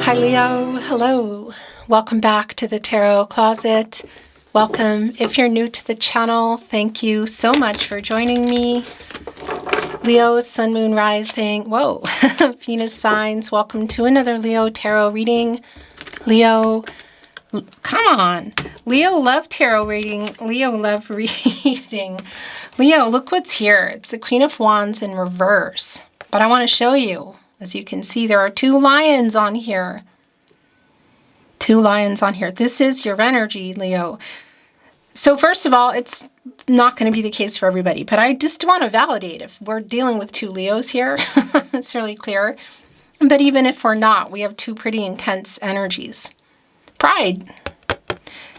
Hi Leo, hello. Welcome back to the Tarot Closet. Welcome. If you're new to the channel, thank you so much for joining me. Leo, Sun, Moon, Rising, whoa, Venus signs. Welcome to another Leo Tarot reading. Leo, come on. Leo, love tarot reading. Leo, love reading. Leo, look what's here. It's the Queen of Wands in reverse. But I want to show you. As you can see, there are two lions on here. Two lions on here. This is your energy, Leo. So first of all, it's not going to be the case for everybody, but I just want to validate if we're dealing with two Leos here. It's really clear. But even if we're not, we have two pretty intense energies. Pride.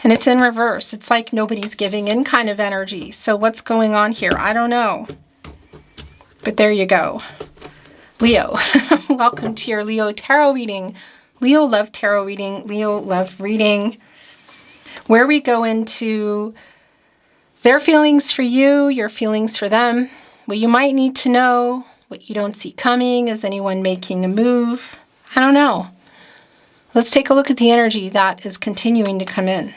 And it's in reverse. It's like nobody's giving in kind of energy. So what's going on here? I don't know. But there you go. Leo, welcome to your Leo tarot reading. Leo love tarot reading. Leo love reading. Where we go into their feelings for you, your feelings for them, what you might need to know, what you don't see coming, is anyone making a move? I don't know. Let's take a look at the energy that is continuing to come in.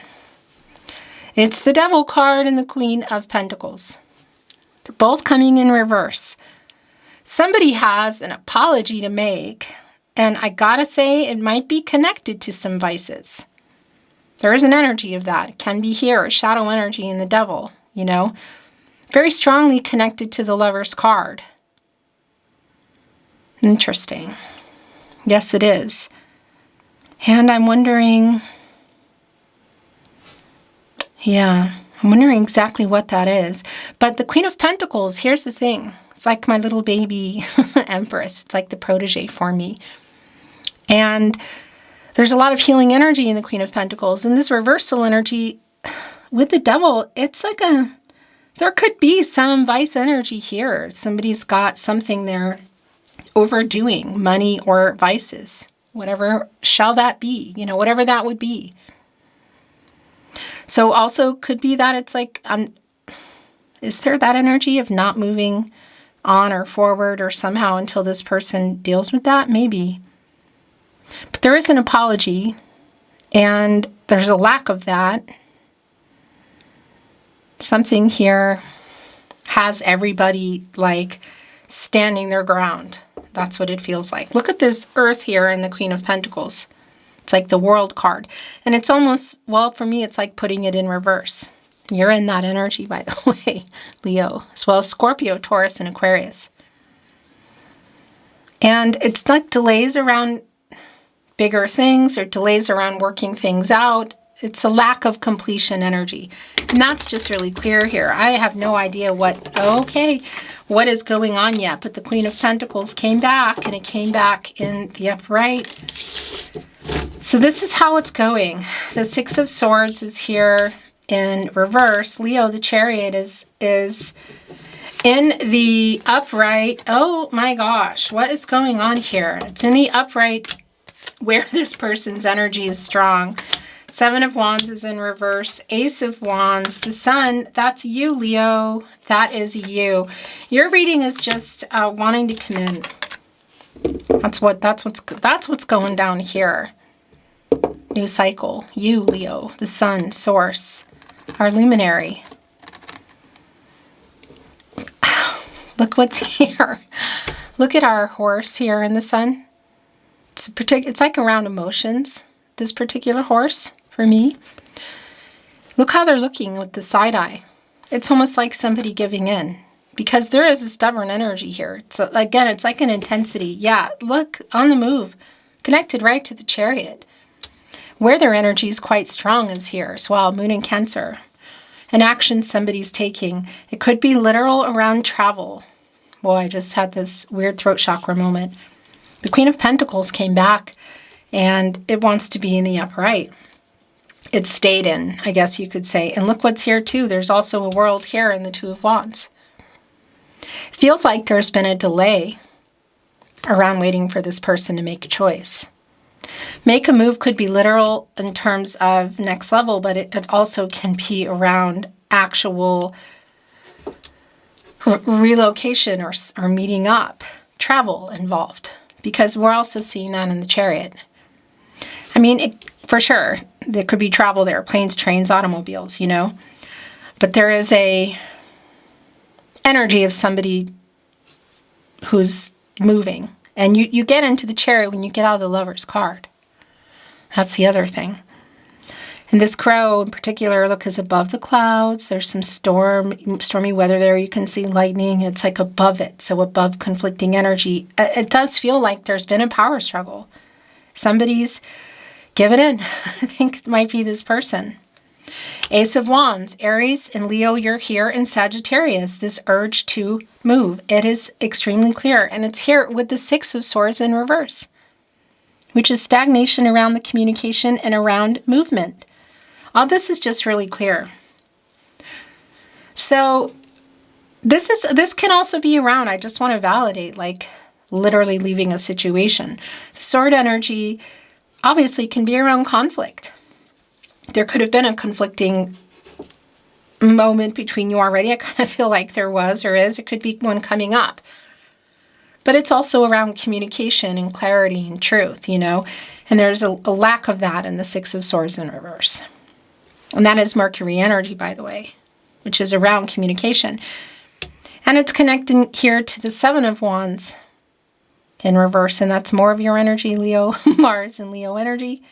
It's the Devil card and the Queen of Pentacles. They're both coming in reverse. Somebody has an apology to make, and I gotta say it might be connected to some vices. There is an energy of that. It can be here, a shadow energy in the Devil, you know. Very strongly connected to the Lover's card. Interesting. Yes, it is. And I'm wondering, yeah, I'm wondering exactly what that is. But the Queen of Pentacles, here's the thing. It's like my little baby Empress. It's like the protege for me. And there's a lot of healing energy in the Queen of Pentacles. And this reversal energy with the Devil, it's like there could be some vice energy here. Somebody's got something they're overdoing, money or vices. Whatever shall that be, you know, whatever that would be. So also could be that it's like, is there that energy of not moving on or forward or somehow until this person deals with that? Maybe. But there is an apology, and there's a lack of that. Something here has everybody like standing their ground. That's what it feels like. Look at this Earth here in the Queen of Pentacles. It's like the World card. And it's almost, well, for me, it's like putting it in reverse. You're in that energy, by the way, Leo, as well as Scorpio, Taurus, and Aquarius. And it's like delays around bigger things or delays around working things out. It's a lack of completion energy. And that's just really clear here. I have no idea what is going on yet. But the Queen of Pentacles came back, and it came back in the upright. So this is how it's going. The Six of Swords is here in reverse. Leo, the Chariot, is in the upright. Oh my gosh, what is going on here? It's in the upright where this person's energy is strong. Seven of Wands is in reverse. Ace of Wands, the Sun, that's you, Leo. That is you. Your reading is just wanting to come in. That's what's going down here. New cycle. You, Leo, the Sun, Source, our luminary. Look what's here. Look at our horse here in the Sun. It's like around emotions, this particular horse, for me. Look how they're looking with the side eye. It's almost like somebody giving in, because there is a stubborn energy here. It's again, it's like an intensity. Yeah, look, on the move, connected right to the Chariot. Where their energy is quite strong is here as well. Moon in Cancer. An action somebody's taking. It could be literal around travel. Boy, I just had this weird throat chakra moment. The Queen of Pentacles came back, and it wants to be in the upright. It stayed in, I guess you could say. And look what's here too. There's also a World here in the Two of Wands. It feels like there's been a delay around waiting for this person to make a choice. Make a move could be literal in terms of next level, but it also can be around actual relocation or meeting up, travel involved, because we're also seeing that in the Chariot. I mean, for sure, there could be travel there, planes, trains, automobiles, you know. But there is a energy of somebody who's moving. And you get into the Chariot when you get out of the Lover's card. That's the other thing. And this crow in particular, look, is above the clouds. There's some stormy weather there. You can see lightning. It's like above it, so above conflicting energy. It does feel like there's been a power struggle. Somebody's given in. I think it might be this person. Ace of Wands, Aries and Leo, you're here, in Sagittarius, this urge to move. It is extremely clear, and it's here with the Six of Swords in reverse, which is stagnation around the communication and around movement. All this is just really clear. So this can also be around, I just want to validate, like literally leaving a situation. The sword energy obviously can be around conflict. There could have been a conflicting moment between you already. I kind of feel like there was or is. It could be one coming up. But it's also around communication and clarity and truth, you know. And there's a lack of that in the Six of Swords in reverse. And that is Mercury energy, by the way, which is around communication. And it's connecting here to the Seven of Wands in reverse. And that's more of your energy, Leo, Mars and Leo energy.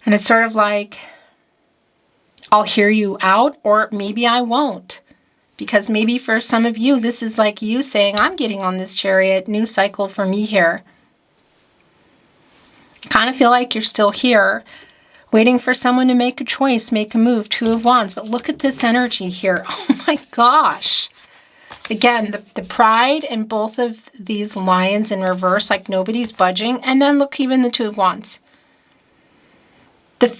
And it's sort of like, I'll hear you out, or maybe I won't. Because maybe for some of you, this is like you saying, I'm getting on this Chariot, new cycle for me here. Kind of feel like you're still here, waiting for someone to make a choice, make a move. Two of Wands. But look at this energy here. Oh my gosh. Again, the pride in both of these lions in reverse, like nobody's budging. And then look, even the Two of Wands.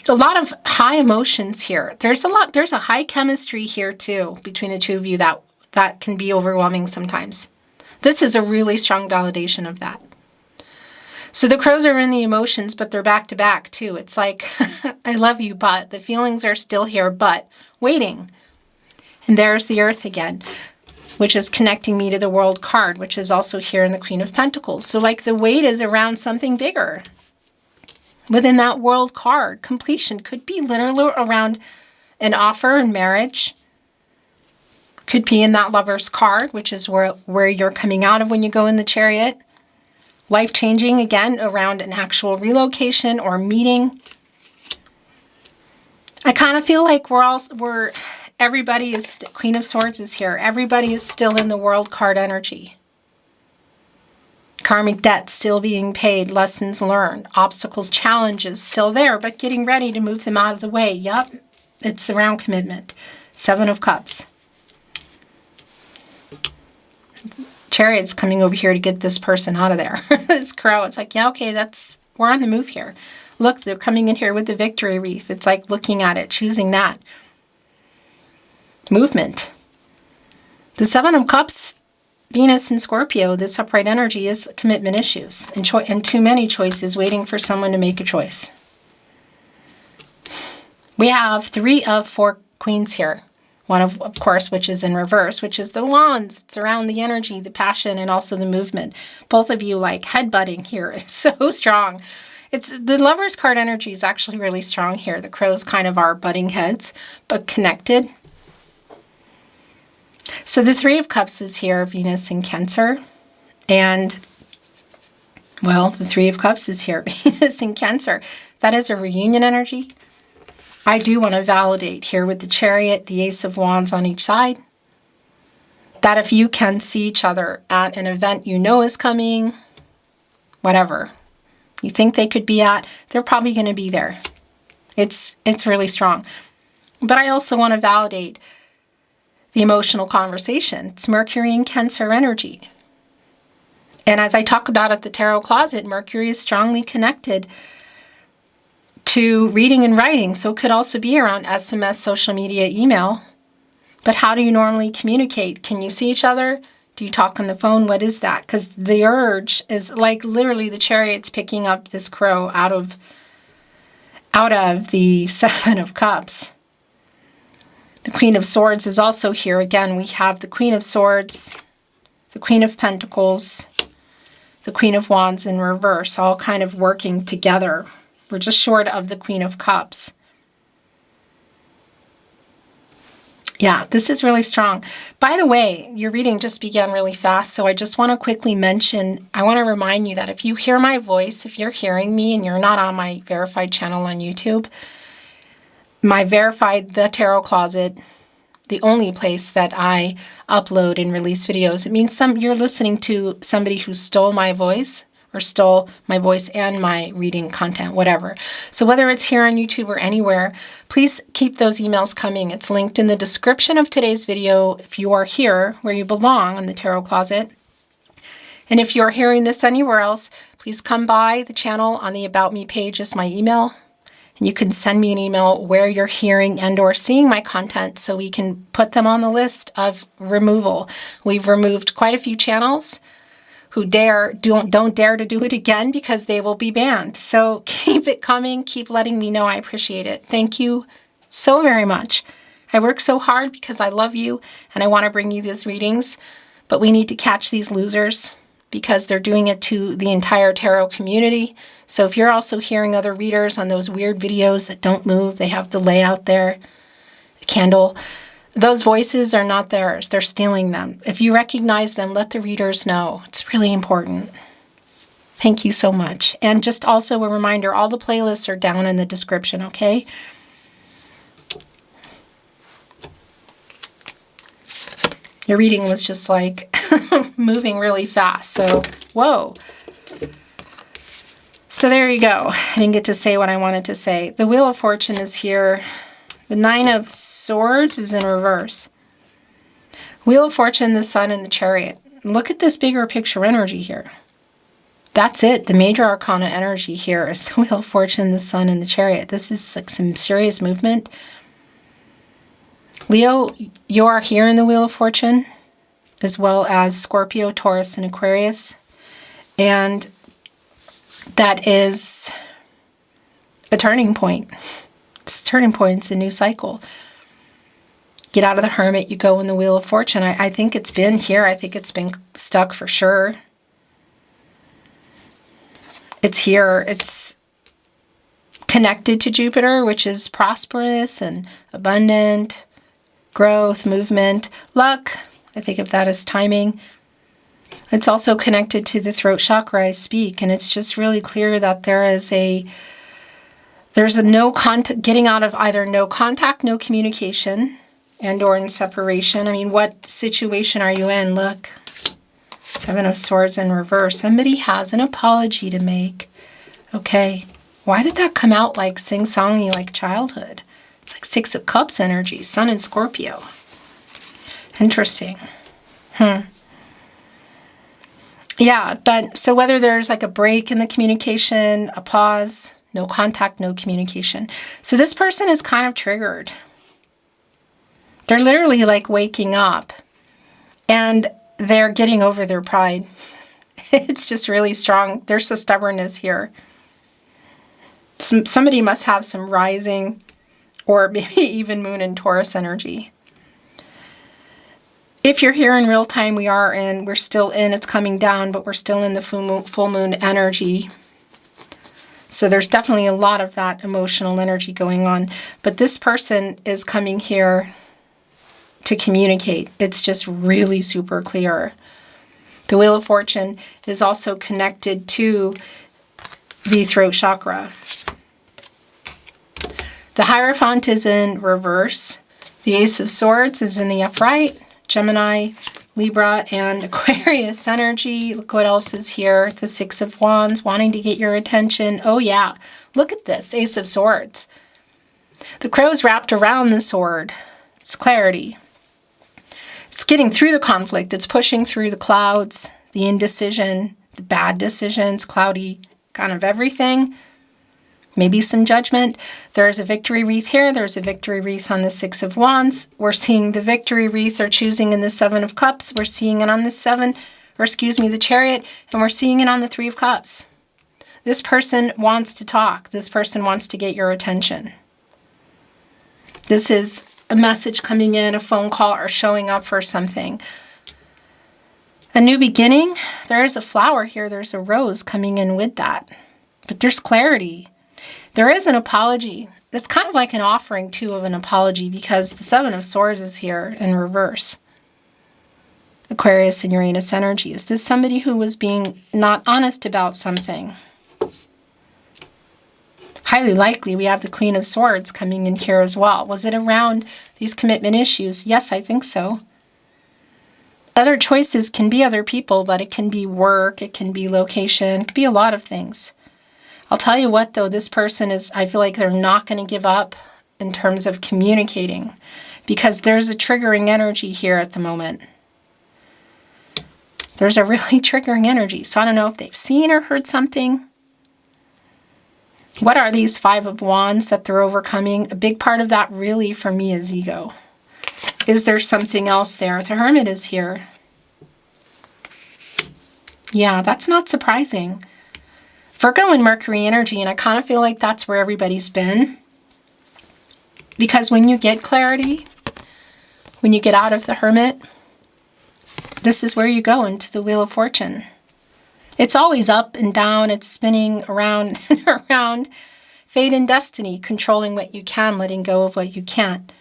A lot of high emotions here. There's a high chemistry here too between the two of you that can be overwhelming sometimes. This is a really strong validation of that. So the crows are in the emotions, but they're back to back too. It's like, I love you, but the feelings are still here, but waiting. And there's the Earth again, which is connecting me to the World card, which is also here in the Queen of Pentacles. So like the wait is around something bigger. Within that World card, completion could be literally around an offer in marriage. Could be in that Lover's card, which is where you're coming out of when you go in the Chariot. Life-changing, again, around an actual relocation or meeting. I kind of feel like everybody is, Queen of Swords is here. Everybody is still in the World card energy. Karmic debt still being paid, lessons learned, obstacles, challenges still there, but getting ready to move them out of the way. Yep, it's around commitment. Seven of Cups. Chariot's coming over here to get this person out of there. This crow, it's like, yeah, okay, we're on the move here. Look, they're coming in here with the victory wreath. It's like looking at it, choosing that. Movement. The Seven of Cups, Venus and Scorpio, this upright energy is commitment issues and too many choices, waiting for someone to make a choice. We have 3 of 4 queens here. One of course, which is in reverse, which is the Wands. It's around the energy, the passion, and also the movement. Both of you like headbutting here is so strong. It's the Lover's card energy is actually really strong here. The crows kind of are butting heads, but connected. So the 3 of Cups is here, Venus in Cancer. And, well, the 3 of Cups is here, Venus in Cancer. That is a reunion energy. I do want to validate here with the Chariot, the Ace of Wands on each side, that if you can see each other at an event you know is coming, whatever you think they could be at, they're probably going to be there. It's really strong. But I also want to validate the emotional conversation. It's Mercury and Cancer energy. And as I talk about at the Tarot Closet, Mercury is strongly connected to reading and writing. So it could also be around SMS, social media, email. But how do you normally communicate? Can you see each other? Do you talk on the phone? What is that? Because the urge is like literally the Chariot's picking up this crow out of the Seven of Cups. The Queen of Swords is also here. Again, we have the Queen of Swords, the Queen of Pentacles, the Queen of Wands in reverse, all kind of working together We're just short of the Queen of Cups. Yeah, this is really strong. By the way, your reading just began really fast, so I just want to quickly mention, I want to remind you that if you hear my voice, if you're hearing me and you're not on my verified channel on YouTube, my verified The Tarot Closet, the only place that I upload and release videos, it means you're listening to somebody who stole my voice, or stole my voice and my reading content, whatever. So whether it's here on YouTube or anywhere, please keep those emails coming. It's linked in the description of today's video if you are here where you belong in the Tarot Closet. And if you're hearing this anywhere else, please come by the channel. On the About Me page is my email. And you can send me an email where you're hearing and or seeing my content so we can put them on the list of removal. We've removed quite a few channels who don't dare to do it again because they will be banned. So keep it coming. Keep letting me know. I appreciate it. Thank you so very much. I work so hard because I love you and I want to bring you these readings, but we need to catch these losers because they're doing it to the entire tarot community. So if you're also hearing other readers on those weird videos that don't move, they have the layout there, the candle, those voices are not theirs. They're stealing them. If you recognize them, let the readers know. It's really important. Thank you so much. And just also a reminder, all the playlists are down in the description, okay? Your reading was just like moving really fast. So, whoa. So there you go. I didn't get to say what I wanted to say. The Wheel of Fortune is here. The Nine of Swords is in reverse. Wheel of Fortune, the Sun, and the Chariot. Look at this bigger picture energy here. That's it. The major arcana energy here is the Wheel of Fortune, the Sun, and the Chariot. This is like some serious movement. Leo, you are here in the Wheel of Fortune, as well as Scorpio, Taurus, and Aquarius. And that is a turning point. It's a turning point. It's a new cycle. Get out of the Hermit. You go in the Wheel of Fortune. I think it's been here. I think it's been stuck for sure. It's here. It's connected to Jupiter, which is prosperous and abundant, growth, movement, luck. I think of that as timing. It's also connected to the throat chakra I speak, and it's just really clear that there's a no contact, getting out of either no contact, no communication, and or in separation. I mean, what situation are you in? Look, Seven of Swords in reverse. Somebody has an apology to make. Okay, why did that come out like sing-songy, like childhood? It's like Six of Cups energy, Sun and Scorpio. Interesting. Yeah, but so whether there's like a break in the communication, a pause, no contact, no communication. So this person is kind of triggered. They're literally like waking up and they're getting over their pride. It's just really strong. There's a stubbornness here. Somebody must have some rising or maybe even Moon and Taurus energy. If you're here in real time, we're still in, it's coming down, but we're still in the full moon energy. So there's definitely a lot of that emotional energy going on. But this person is coming here to communicate. It's just really super clear. The Wheel of Fortune is also connected to the throat chakra. The Hierophant is in reverse. The Ace of Swords is in the upright. Gemini, Libra, and Aquarius energy. Look what else is here. The Six of Wands, wanting to get your attention. Oh yeah, look at this, Ace of Swords. The crow's wrapped around the sword. It's clarity. It's getting through the conflict. It's pushing through the clouds, the indecision, the bad decisions, cloudy kind of everything. Maybe some judgment. There's a victory wreath here. There's a victory wreath on the Six of Wands. We're seeing the victory wreath they're choosing in the Seven of Cups. We're seeing it on the the Chariot, and we're seeing it on the Three of Cups. This person wants to talk. This person wants to get your attention. This is a message coming in, a phone call, or showing up for something. A new beginning. There is a flower here. There's a rose coming in with that. But there's clarity. There is an apology. It's kind of like an offering, too, of an apology, because the Seven of Swords is here in reverse. Aquarius and Uranus energy. Is this somebody who was being not honest about something? Highly likely we have the Queen of Swords coming in here as well. Was it around these commitment issues? Yes, I think so. Other choices can be other people, but it can be work, it can be location, it could be a lot of things. I'll tell you what, though, this person is, I feel like they're not going to give up in terms of communicating, because there's a triggering energy here at the moment. There's a really triggering energy. So I don't know if they've seen or heard something. What are these Five of Wands that they're overcoming? A big part of that really for me is ego. Is there something else there? The Hermit is here. Yeah, that's not surprising. Virgo and Mercury energy, and I kind of feel like that's where everybody's been. Because when you get clarity, when you get out of the Hermit, this is where you go into the Wheel of Fortune. It's always up and down. It's spinning around and around. Fate and destiny, controlling what you can, letting go of what you can't.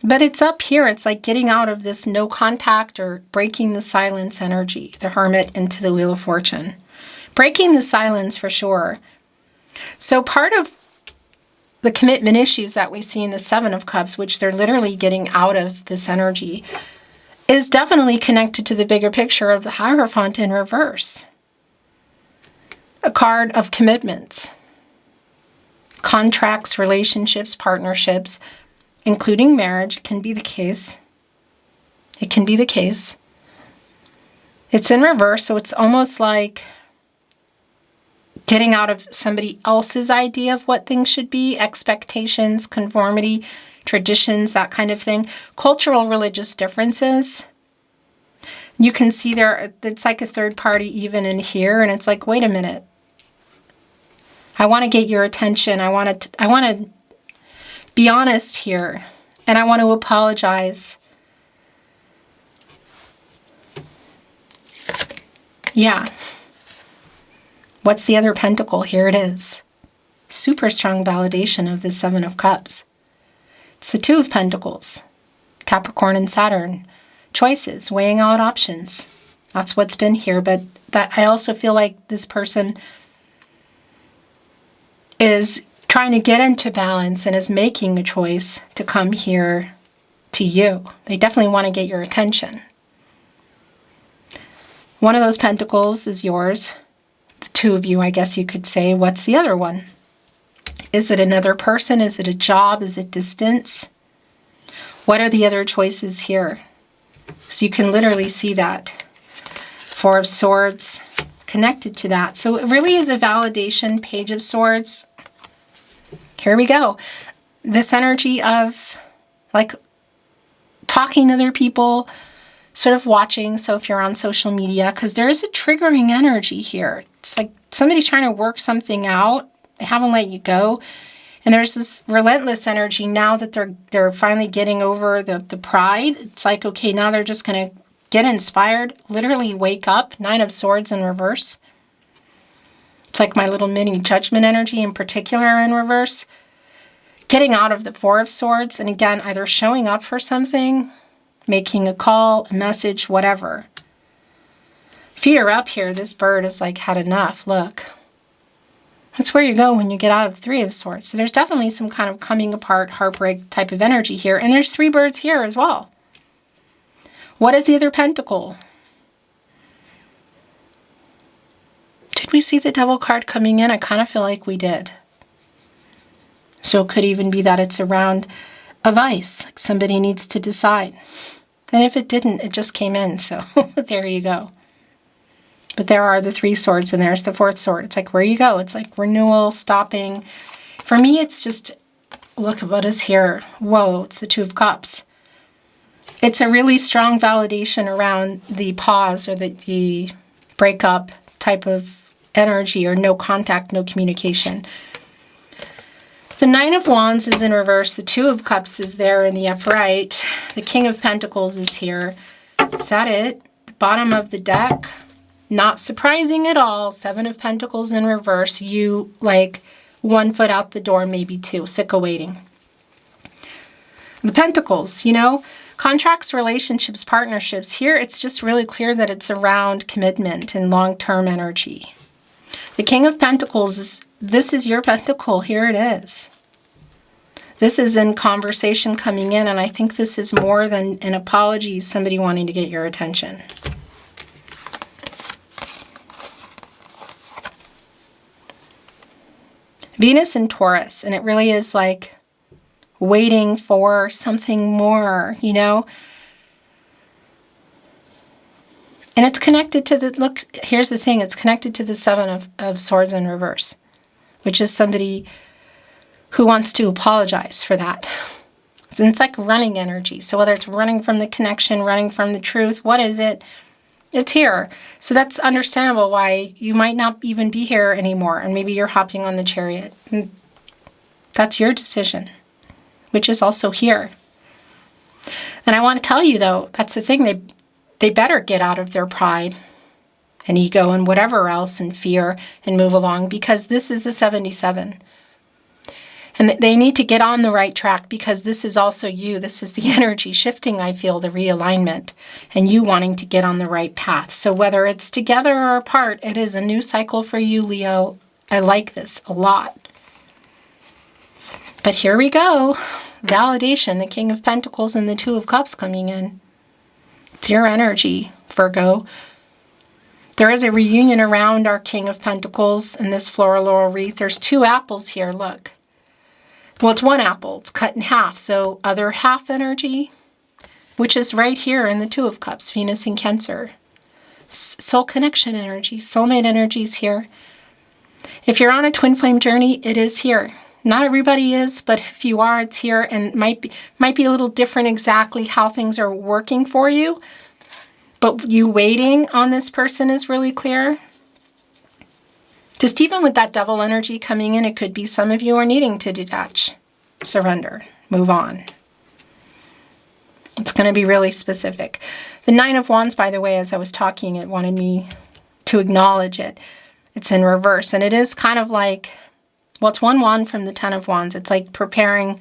But it's up here. It's like getting out of this no contact or breaking the silence energy, the Hermit into the Wheel of Fortune. Breaking the silence for sure. So part of the commitment issues that we see in the Seven of Cups, which they're literally getting out of this energy, is definitely connected to the bigger picture of the Hierophant in reverse. A card of commitments, contracts, relationships, partnerships, including marriage, can be the case. It can be the case. It's in reverse, so it's almost like getting out of somebody else's idea of what things should be, expectations, conformity, traditions, that kind of thing. Cultural, religious differences. You can see there, it's like a third party even in here, and it's like, wait a minute. I want to get your attention. I want to be honest here, and I want to apologize. Yeah. What's the other pentacle? Here it is. Super strong validation of the Seven of Cups. It's the Two of Pentacles. Capricorn and Saturn. Choices, weighing out options. That's what's been here. But that I also feel like this person is trying to get into balance and is making a choice to come here to you. They definitely want to get your attention. One of those pentacles is yours. The two of you, I guess you could say. What's the other one? Is it another person? Is it a job? Is it distance? What are the other choices here? So you can literally see that. Four of Swords connected to that. So it really is a validation. Page of Swords. Here we go. This energy of like talking to other people, sort of watching. So if you're on social media, because there is a triggering energy here. It's like somebody's trying to work something out. They haven't let you go. And there's this relentless energy now that they're finally getting over the pride. It's like, okay, now they're just going to get inspired, literally wake up. Nine of Swords in reverse. It's like my little mini Judgment energy in particular in reverse. Getting out of the Four of Swords. And again, either showing up for something, making a call, a message, whatever. Feet are up here. This bird is like had enough. Look. That's where you go when you get out of Three of Swords. So there's definitely some kind of coming apart, heartbreak type of energy here. And there's three birds here as well. What is the other pentacle? Did we see the Devil card coming in? I kind of feel like we did. So it could even be that it's a round of ice. Like somebody needs to decide. And if it didn't, it just came in. So there you go. But there are the three swords, and there's the fourth sword. It's like, where you go. It's like renewal, stopping. For me, it's just, look at what is here. Whoa, it's the Two of Cups. It's a really strong validation around the pause or the breakup type of energy, or no contact, no communication. The Nine of Wands is in reverse. The Two of Cups is there in the upright. The King of Pentacles is here. Is that it? The bottom of the deck. Not surprising at all. Seven of Pentacles in reverse. You like 1 foot out the door, maybe 2, sick of waiting. The Pentacles, you know, contracts, relationships, partnerships. Here, it's just really clear that it's around commitment and long-term energy. The King of Pentacles this is your pentacle. Here it is. This is in conversation coming in, and I think this is more than an apology, somebody wanting to get your attention. Venus and Taurus, and it really is like waiting for something more, you know? And it's connected to the, look, here's the thing, it's connected to the Seven of Swords in reverse, which is somebody who wants to apologize for that. So it's like running energy. So whether it's running from the connection, running from the truth, what is it? It's here. So that's understandable why you might not even be here anymore, and maybe you're hopping on the Chariot. And that's your decision, which is also here. And I want to tell you, though, that's the thing, they better get out of their pride and ego and whatever else and fear and move along, because this is a 77. And they need to get on the right track, because this is also you. This is the energy shifting, I feel, the realignment, and you wanting to get on the right path. So whether it's together or apart, it is a new cycle for you, Leo. I like this a lot. But here we go. Validation, the King of Pentacles and the Two of Cups coming in. It's your energy, Virgo. There is a reunion around our King of Pentacles and this floral laurel wreath. There's 2 apples here, look. Well, it's 1 apple. It's cut in half. So other half energy, which is right here in the Two of Cups, Venus and Cancer. Soul connection energy, soulmate energy is here. If you're on a twin flame journey, it is here. Not everybody is, but if you are, it's here, and might be a little different exactly how things are working for you. But you waiting on this person is really clear. Just even with that devil energy coming in, it could be some of you are needing to detach, surrender, move on. It's going to be really specific. The 9 of Wands, by the way, as I was talking, it wanted me to acknowledge it. It's in reverse, and it is kind of like, well, it's 1 wand from the 10 of Wands. It's like preparing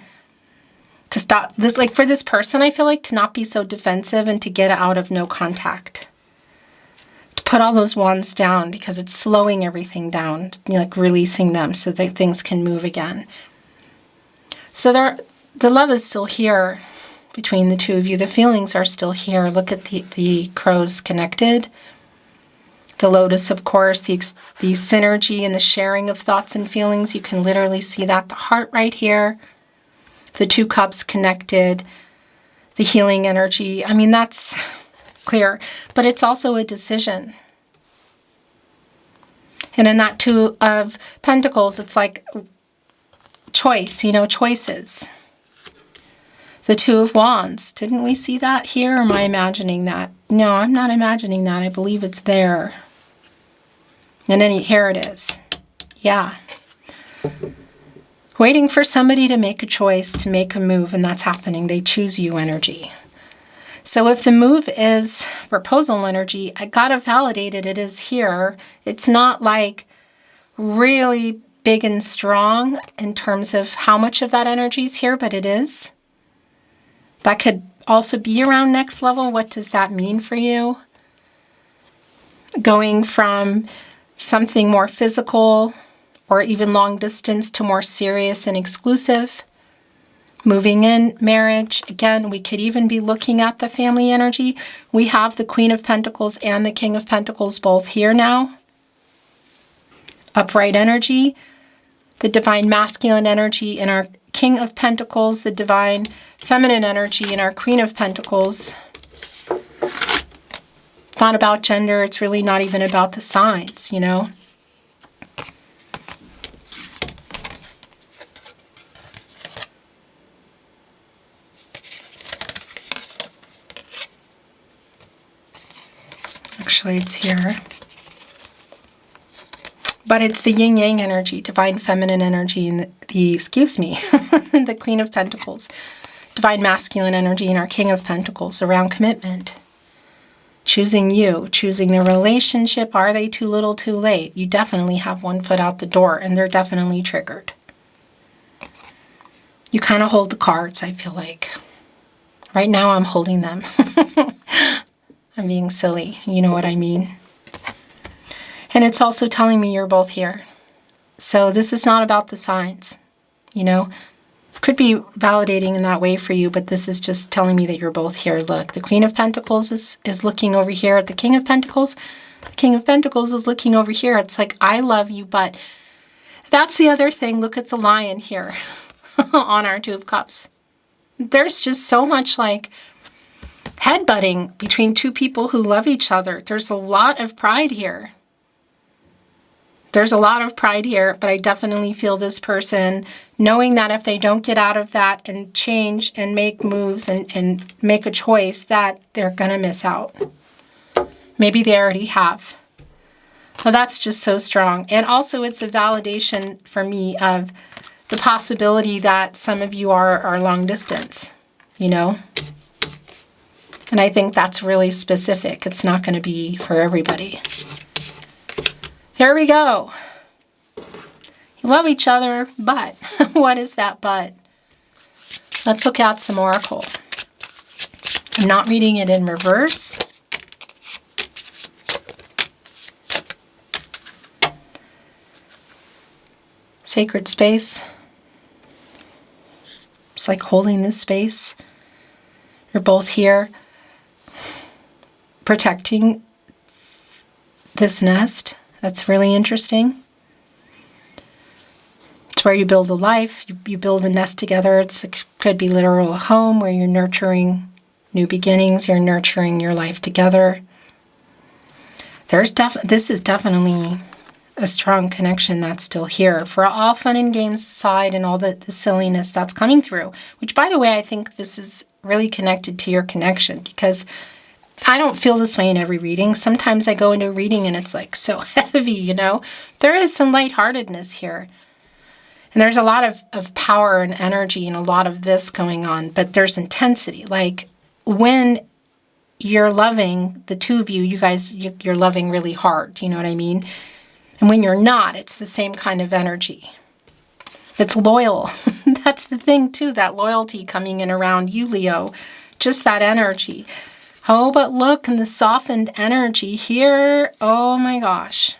to stop this, like for this person, I feel like, to not be so defensive and to get out of no contact. To put all those wands down, because it's slowing everything down, like releasing them so that things can move again. So the love is still here between the two of you. The feelings are still here. Look at the crows connected. The lotus, of course, the synergy and the sharing of thoughts and feelings. You can literally see that. The heart right here. The 2 cups connected. The healing energy. I mean, that's clear. But it's also a decision. And in that 2 of Pentacles, it's like choice, you know, choices. The 2 of Wands. Didn't we see that here? Or am I imagining that? No, I'm not imagining that. I believe it's there. And then here it is. Yeah. Waiting for somebody to make a choice, to make a move, and that's happening. They choose you energy. So if the move is proposal energy, I gotta validate it. It is here. It's not like really big and strong in terms of how much of that energy is here, but it is. That could also be around next level. What does that mean for you? Going from something more physical or even long distance to more serious and exclusive. Moving in, marriage. Again, we could even be looking at the family energy. We have the Queen of Pentacles and the King of Pentacles both here now. Upright energy. The divine masculine energy in our King of Pentacles. The divine feminine energy in our Queen of Pentacles. It's not about gender. It's really not even about the signs, you know. Actually, it's here. But it's the yin-yang energy, divine feminine energy, and the Queen of Pentacles. Divine masculine energy and our King of Pentacles around commitment. Choosing you, choosing the relationship. Are they too little, too late? You definitely have one foot out the door, and they're definitely triggered. You kind of hold the cards, I feel like. Right now, I'm holding them. I'm being silly. You know what I mean? And it's also telling me you're both here. So this is not about the signs, you know? Could be validating in that way for you, but this is just telling me that you're both here. Look, the Queen of Pentacles is looking over here at the King of Pentacles. The King of Pentacles is looking over here. It's like, I love you, but that's the other thing. Look at the Lion here on our Two of Cups. There's just so much like headbutting between two people who love each other. There's a lot of pride here. There's a lot of pride here, but I definitely feel this person knowing that if they don't get out of that and change and make moves and make a choice, that they're going to miss out. Maybe they already have. Well, that's just so strong. And also it's a validation for me of the possibility that some of you are long distance, you know? And I think that's really specific. It's not going to be for everybody. There we go. You love each other, but what is that but? Let's look at some oracle. I'm not reading it in reverse. Sacred space. It's like holding this space. You're both here protecting this nest. That's really interesting. It's where you build a life. You build a nest together. It could be literal a home where you're nurturing new beginnings. You're nurturing your life together. This is definitely a strong connection that's still here. For all fun and games aside and all the silliness that's coming through. Which, by the way, I think this is really connected to your connection because I don't feel this way in every reading. Sometimes I go into a reading and it's like so heavy, you know. There is some lightheartedness here. And there's a lot of power and energy and a lot of this going on. But there's intensity. Like when you're loving, the two of you, you guys, you're loving really hard. You know what I mean? And when you're not, it's the same kind of energy. It's loyal. That's the thing too, that loyalty coming in around you, Leo. Just that energy. Oh, but look, and the softened energy here. Oh my gosh.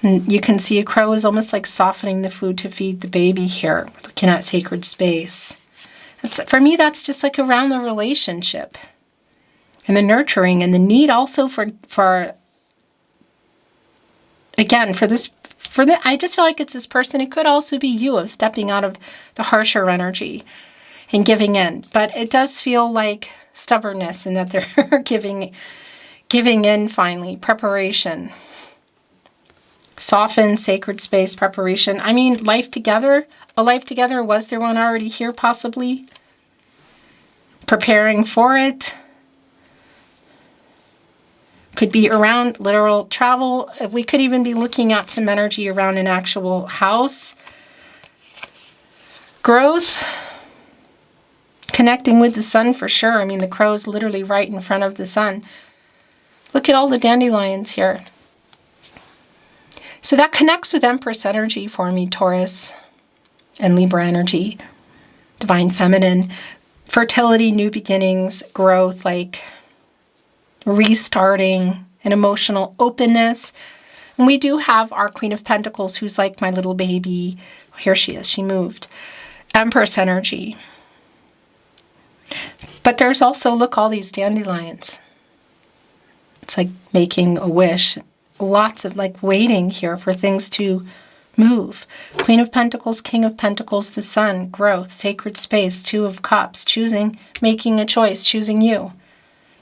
And you can see a crow is almost like softening the food to feed the baby here. We're looking at sacred space. For me, that's just like around the relationship. And the nurturing and the need also for again, I just feel like it's this person. It could also be you of stepping out of the harsher energy and giving in. But it does feel like stubbornness and that they're giving in finally. Preparation. Soften, sacred space, preparation. I mean, life together. A life together. Was there one already here possibly? Preparing for it. Could be around literal travel. We could even be looking at some energy around an actual house. Growth. Connecting with the sun for sure. I mean, the crow's literally right in front of the sun. Look at all the dandelions here. So that connects with Empress energy for me, Taurus and Libra energy. Divine feminine. Fertility, new beginnings, growth, like restarting, an emotional openness. And we do have our Queen of Pentacles, who's like my little baby. Here she is. She moved. Empress energy. But there's also, look, all these dandelions. It's like making a wish. Lots of like waiting here for things to move. Queen of Pentacles, King of Pentacles, the Sun, growth, sacred space, Two of Cups, choosing, making a choice, choosing you,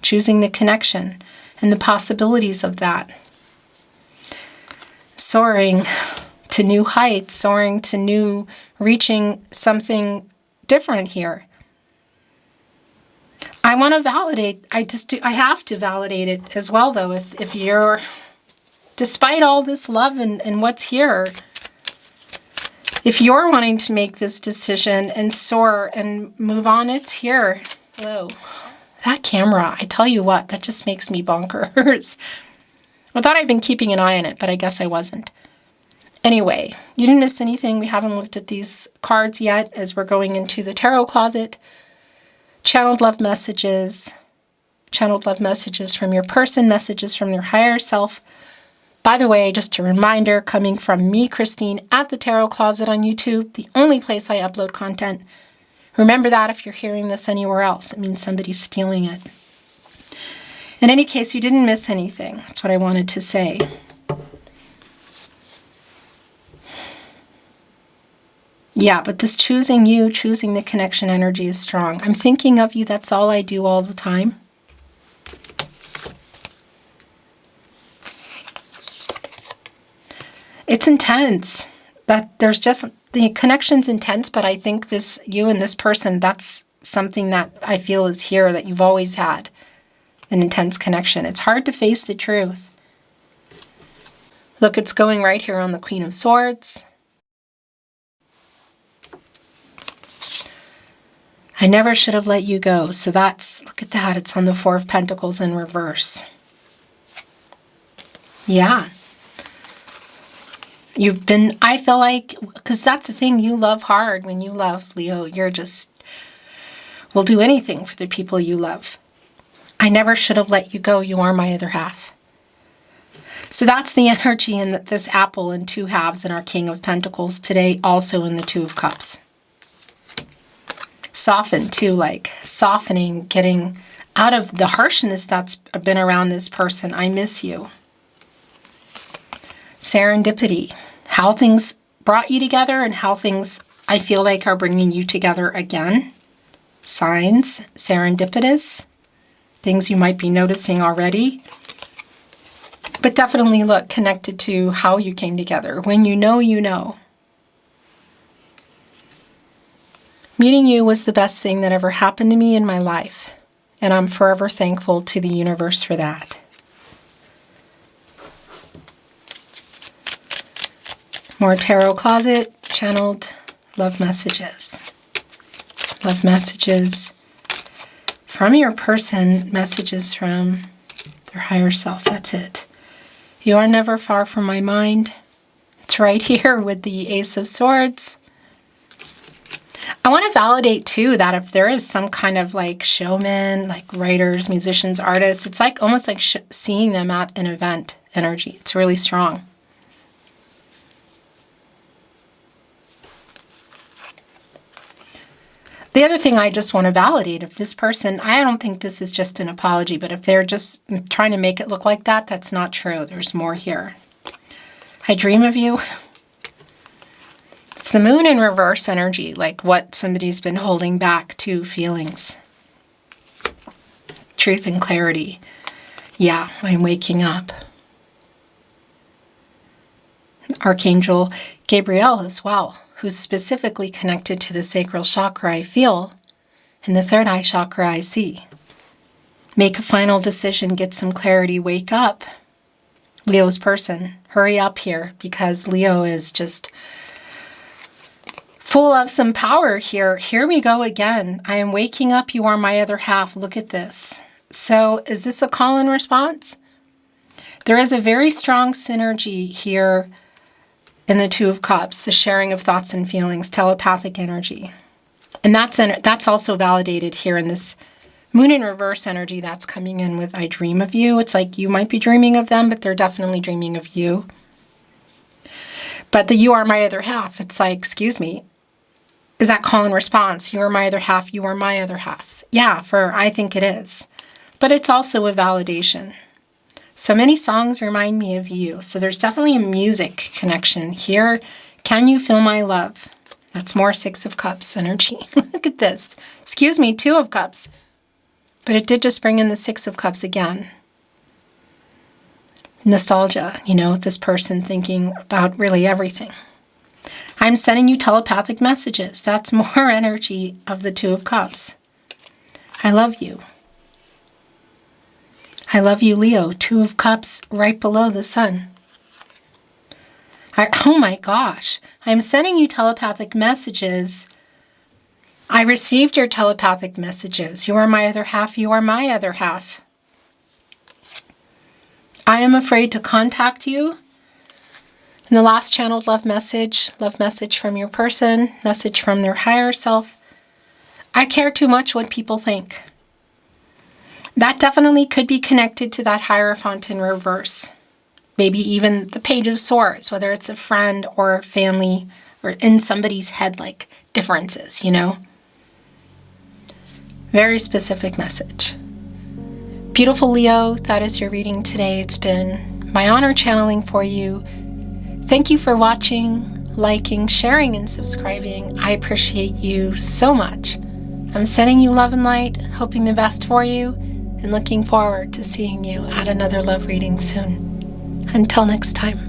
choosing the connection and the possibilities of that. Soaring to new heights, soaring to new, reaching something different here. I want to validate, I have to validate it as well though. If you're, despite all this love and what's here, if you're wanting to make this decision and soar and move on, it's here. Hello. That camera, I tell you what, that just makes me bonkers. I thought I'd been keeping an eye on it, but I guess I wasn't. Anyway, you didn't miss anything. We haven't looked at these cards yet as we're going into the tarot closet. Channeled love messages from your person, messages from your higher self. By the way, just a reminder, coming from me, Christine, at the Tarot Closet on YouTube, the only place I upload content. Remember that if you're hearing this anywhere else, it means somebody's stealing it. In any case, you didn't miss anything. That's what I wanted to say. Yeah, but this choosing you, choosing the connection energy is strong. I'm thinking of you. That's all I do all the time. It's intense. That there's the connection's intense, but I think this, you and this person, that's something that I feel is here that you've always had. An intense connection. It's hard to face the truth. Look, it's going right here on the Queen of Swords. I never should have let you go. So that's, look at that. It's on the Four of Pentacles in reverse. Yeah. You've been, I feel like, because that's the thing, you love hard. When you love, Leo, you're just, will do anything for the people you love. I never should have let you go. You are my other half. So that's the energy in this apple in two halves in our King of Pentacles today, also in the Two of Cups. Soften too, like softening, getting out of the harshness that's been around this person. I miss you. Serendipity, how things brought you together and how things I feel like are bringing you together again. Signs, serendipitous, things you might be noticing already. But definitely look connected to how you came together. When you know, you know. Meeting you was the best thing that ever happened to me in my life, and I'm forever thankful to the universe for that. More tarot closet, channeled love messages. Love messages from your person, messages from their higher self. That's it. You are never far from my mind. It's right here with the Ace of Swords. I want to validate too that if there is some kind of like showman, like writers, musicians, artists, it's like almost like seeing them at an event energy. It's really strong. The other thing I just want to validate, if this person, I don't think this is just an apology, but if they're just trying to make it look like that, that's not true. There's more here. I dream of you. It's the moon in reverse energy, like what somebody's been holding back to feelings. Truth and clarity. Yeah, I'm waking up. Archangel Gabriel as well, who's specifically connected to the sacral chakra I feel, and the third eye chakra I see. Make a final decision, get some clarity, wake up. Leo's person, hurry up here, because Leo is just full of some power here. Here we go again. I am waking up, you are my other half. Look at this. So is this a call and response? There is a very strong synergy here in the Two of Cups, the sharing of thoughts and feelings, telepathic energy. And that's also validated here in this moon in reverse energy that's coming in with I dream of you. It's like you might be dreaming of them, but they're definitely dreaming of you. But the you are my other half, it's like, excuse me, is that call and response? You are my other half, you are my other half. Yeah, I think it is. But it's also a validation. So many songs remind me of you. So there's definitely a music connection here. Can you feel my love? That's more Six of Cups energy. Look at this. Excuse me, Two of Cups. But it did just bring in the Six of Cups again. Nostalgia, this person thinking about really everything. I'm sending you telepathic messages. That's more energy of the Two of Cups. I love you. I love you, Leo. Two of Cups right below the sun. Oh my gosh. I'm sending you telepathic messages I received your telepathic messages. You are my other half. You are my other half. I am afraid to contact you. In the last channeled love message from your person, message from their higher self. I care too much what people think. That definitely could be connected to that Hierophant in reverse. Maybe even the Page of Swords, whether it's a friend or family or in somebody's head, like differences, you know? Very specific message. Beautiful Leo, that is your reading today. It's been my honor channeling for you. Thank you for watching, liking, sharing, and subscribing. I appreciate you so much. I'm sending you love and light, hoping the best for you, and looking forward to seeing you at another love reading soon. Until next time.